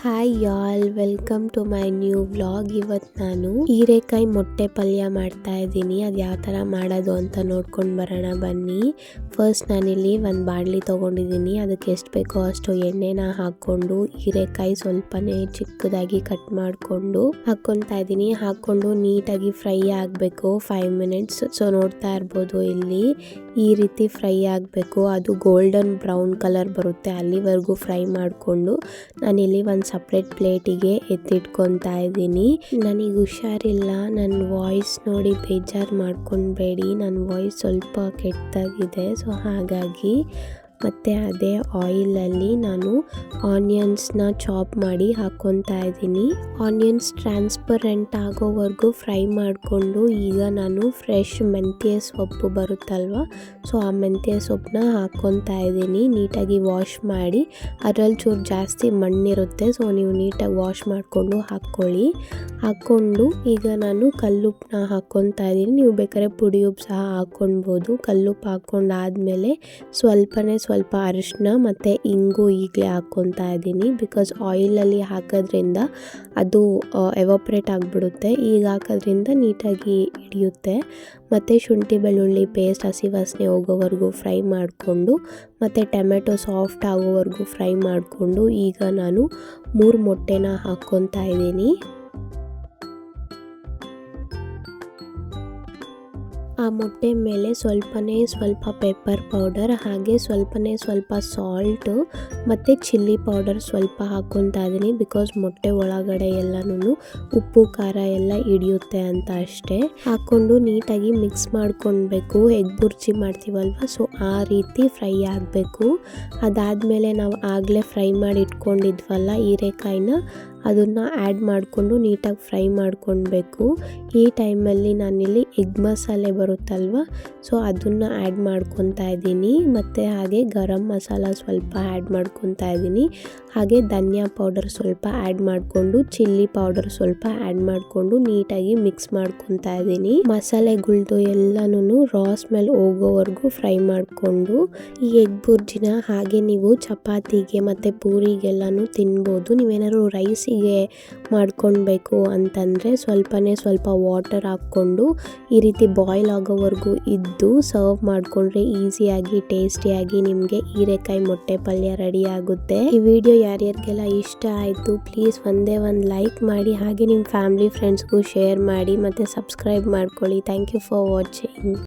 Hi y'all, welcome to my new vlog. ಇವತ್ತು ನಾನು ಹೀರೆಕಾಯಿ ಮೊಟ್ಟೆ ಪಲ್ಯ ಮಾಡ್ತಾ ಇದ್ದೀನಿ. ಅದು ಯಾವ ಥರ ಮಾಡೋದು ಅಂತ ನೋಡ್ಕೊಂಡು ಬರೋಣ ಬನ್ನಿ. ಫಸ್ಟ್ ನಾನಿಲ್ಲಿ ಒಂದು ಬಾಣಲಿ ತೊಗೊಂಡಿದ್ದೀನಿ. ಅದಕ್ಕೆ ಎಷ್ಟು ಬೇಕೋ ಅಷ್ಟು ಎಣ್ಣೆನ ಹಾಕ್ಕೊಂಡು ಹೀರೆಕಾಯಿ ಸ್ವಲ್ಪನೇ ಚಿಕ್ಕದಾಗಿ ಕಟ್ ಮಾಡಿಕೊಂಡು ಹಾಕ್ಕೊತಾ ಇದ್ದೀನಿ. ಹಾಕ್ಕೊಂಡು ನೀಟಾಗಿ ಫ್ರೈ ಆಗಬೇಕು 5 ಮಿನಿಟ್ಸ್. ಸೊ ನೋಡ್ತಾ ಇರ್ಬೋದು ಇಲ್ಲಿ ಈ ರೀತಿ ಫ್ರೈ ಆಗಬೇಕು. ಅದು ಗೋಲ್ಡನ್ ಬ್ರೌನ್ ಕಲರ್ ಬರುತ್ತೆ ಅಲ್ಲಿವರೆಗೂ ಫ್ರೈ ಮಾಡಿಕೊಂಡು ನಾನಿಲ್ಲಿ ಒಂದು ಸಪ್ರೇಟ್ ಪ್ಲೇಟಿಗೆ ಎತ್ತಿಟ್ಕೊತಾ ಇದ್ದೀನಿ. ನನಗೆ ಹುಷಾರಿಲ್ಲ, ನನ್ನ ವಾಯ್ಸ್ ನೋಡಿ ಬೇಜಾರು ಮಾಡ್ಕೊಬೇಡಿ. ನನ್ನ ವಾಯ್ಸ್ ಸ್ವಲ್ಪ ಕೆಟ್ಟದಾಗಿದೆ. ಸೊ ಹಾಗಾಗಿ ಮತ್ತು ಅದೇ ಆಯಿಲಲ್ಲಿ ನಾನು ಆನಿಯನ್ಸ್ನ ಚಾಪ್ ಮಾಡಿ ಹಾಕ್ಕೊತಾ ಇದ್ದೀನಿ. ಆನಿಯನ್ಸ್ ಟ್ರಾನ್ಸ್ಪರೆಂಟ್ ಆಗೋವರೆಗೂ ಫ್ರೈ ಮಾಡಿಕೊಂಡು ಈಗ ನಾನು ಫ್ರೆಶ್ ಮೆಂತ್ಯ ಸೊಪ್ಪು ಬರುತ್ತಲ್ವ, ಸೊ ಆ ಮೆಂತ್ಯ ಸೊಪ್ಪನ್ನ ಹಾಕ್ಕೊತಾ ಇದ್ದೀನಿ. ನೀಟಾಗಿ ವಾಶ್ ಮಾಡಿ, ಅದರಲ್ಲಿ ಚೂರು ಜಾಸ್ತಿ ಮಣ್ಣಿರುತ್ತೆ, ಸೊ ನೀವು ನೀಟಾಗಿ ವಾಶ್ ಮಾಡಿಕೊಂಡು ಹಾಕ್ಕೊಂಡು ಈಗ ನಾನು ಕಲ್ಲುಪ್ಪನ್ನ ಹಾಕ್ಕೊತಾ ಇದ್ದೀನಿ. ನೀವು ಬೇಕಾದ್ರೆ ಪುಡಿ ಉಪ್ಪು ಸಹ ಹಾಕ್ಕೊಳ್ಬೋದು. ಕಲ್ಲುಪ್ಪು ಹಾಕ್ಕೊಂಡಾದ್ಮೇಲೆ ಸ್ವಲ್ಪ ಅರಿಶಿನ ಮತ್ತು ಇಂಗು ಈಗಲೇ ಹಾಕ್ಕೊತಾ ಇದ್ದೀನಿ. ಬಿಕಾಸ್ ಆಯಿಲಲ್ಲಿ ಹಾಕೋದ್ರಿಂದ ಅದು ಎವಾಪ್ರೇಟ್ ಆಗಿಬಿಡುತ್ತೆ. ಈಗ ಹಾಕೋದ್ರಿಂದ ನೀಟಾಗಿ ಹಿಡಿಯುತ್ತೆ. ಮತ್ತು ಶುಂಠಿ ಬೆಳ್ಳುಳ್ಳಿ ಪೇಸ್ಟ್ ಹಸಿ ವಾಸನೆ ಹೋಗೋವರೆಗೂ ಫ್ರೈ ಮಾಡಿಕೊಂಡು ಮತ್ತು ಟೊಮೆಟೊ ಸಾಫ್ಟ್ ಆಗೋವರೆಗೂ ಫ್ರೈ ಮಾಡಿಕೊಂಡು ಈಗ ನಾನು 3 ಮೊಟ್ಟೆನ ಹಾಕ್ಕೊತಾ ಇದ್ದೀನಿ. ಆ ಮೊಟ್ಟೆ ಮೇಲೆ ಸ್ವಲ್ಪ ಪೆಪ್ಪರ್ ಪೌಡರ್, ಹಾಗೆ ಸ್ವಲ್ಪ ಸಾಲ್ಟು ಮತ್ತು ಚಿಲ್ಲಿ ಪೌಡರ್ ಸ್ವಲ್ಪ ಹಾಕ್ಕೊತಾ ಇದ್ದೀನಿ. ಬಿಕಾಸ್ ಮೊಟ್ಟೆ ಒಳಗಡೆ ಎಲ್ಲನೂ ಉಪ್ಪು ಖಾರ ಎಲ್ಲ ಹಿಡಿಯುತ್ತೆ ಅಂತ ಅಷ್ಟೇ. ಹಾಕ್ಕೊಂಡು ನೀಟಾಗಿ ಮಿಕ್ಸ್ ಮಾಡ್ಕೊಳ್ಬೇಕು. ಎಗ್ ಬುರ್ಜಿ ಮಾಡ್ತೀವಲ್ವ, ಸೊ ಆ ರೀತಿ ಫ್ರೈ ಆಗಬೇಕು. ಅದಾದಮೇಲೆ ನಾವು ಆಗಲೇ ಫ್ರೈ ಮಾಡಿ ಇಟ್ಕೊಂಡಿದ್ವಲ್ಲ ಹೀರೆಕಾಯಿನ, ಅದನ್ನು ಆ್ಯಡ್ ಮಾಡಿಕೊಂಡು ನೀಟಾಗಿ ಫ್ರೈ ಮಾಡ್ಕೊಳ್ಬೇಕು. ಈ ಟೈಮಲ್ಲಿ ನಾನಿಲ್ಲಿ ಎಗ್ ಮಸಾಲೆ ಬರುತ್ತಲ್ವ, ಸೊ ಅದನ್ನು ಆ್ಯಡ್ ಮಾಡ್ಕೊತಾ ಇದ್ದೀನಿ. ಮತ್ತು ಹಾಗೆ ಗರಂ ಮಸಾಲ ಸ್ವಲ್ಪ ಆ್ಯಡ್ ಮಾಡ್ಕೊತಾ ಇದ್ದೀನಿ. ಹಾಗೆ ಧನಿಯಾ ಪೌಡರ್ ಸ್ವಲ್ಪ ಆ್ಯಡ್ ಮಾಡಿಕೊಂಡು ಚಿಲ್ಲಿ ಪೌಡರ್ ಸ್ವಲ್ಪ ಆ್ಯಡ್ ಮಾಡಿಕೊಂಡು ನೀಟಾಗಿ ಮಿಕ್ಸ್ ಮಾಡ್ಕೊತಾ ಇದ್ದೀನಿ. ಮಸಾಲೆಗಳ್ದು ಎಲ್ಲನೂ ರಾ ಸ್ಮೆಲ್ ಹೋಗೋವರೆಗೂ ಫ್ರೈ ಮಾಡಿಕೊಂಡು ಈ ಎಗ್ ಬುರ್ಜಿನ ಹಾಗೆ ನೀವು ಚಪಾತಿಗೆ ಮತ್ತು ಪೂರಿಗೆಲ್ಲನೂ ತಿನ್ಬೋದು. ನೀವೇನಾದ್ರು ರೈಸಿಗೆ ಮಾಡ್ಕೊಳ್ಬೇಕು ಅಂತಂದರೆ ಸ್ವಲ್ಪ ವಾಟರ್ ಹಾಕ್ಕೊಂಡು ಈ ರೀತಿ ಬಾಯ್ಲ್ ಆಗೋವರೆಗೂ ಇದ್ದು ಸರ್ವ್ ಮಾಡಿಕೊಂಡ್ರೆ ಈಸಿಯಾಗಿ ಟೇಸ್ಟಿಯಾಗಿ ನಿಮಗೆ ಹೀರೆಕಾಯಿ ಮೊಟ್ಟೆ ಪಲ್ಯ ರೆಡಿ ಆಗುತ್ತೆ. ಈ ವಿಡಿಯೋ ಯಾರ್ಯಾರಿಗೆಲ್ಲ ಇಷ್ಟ ಆಯಿತು ಪ್ಲೀಸ್ ಒಂದೇ ಒಂದು ಲೈಕ್ ಮಾಡಿ, ಹಾಗೆ ನಿಮ್ಮ ಫ್ಯಾಮಿಲಿ ಫ್ರೆಂಡ್ಸ್ಗೂ ಶೇರ್ ಮಾಡಿ ಮತ್ತು ಸಬ್ಸ್ಕ್ರೈಬ್ ಮಾಡ್ಕೊಳ್ಳಿ. Thank you for watching.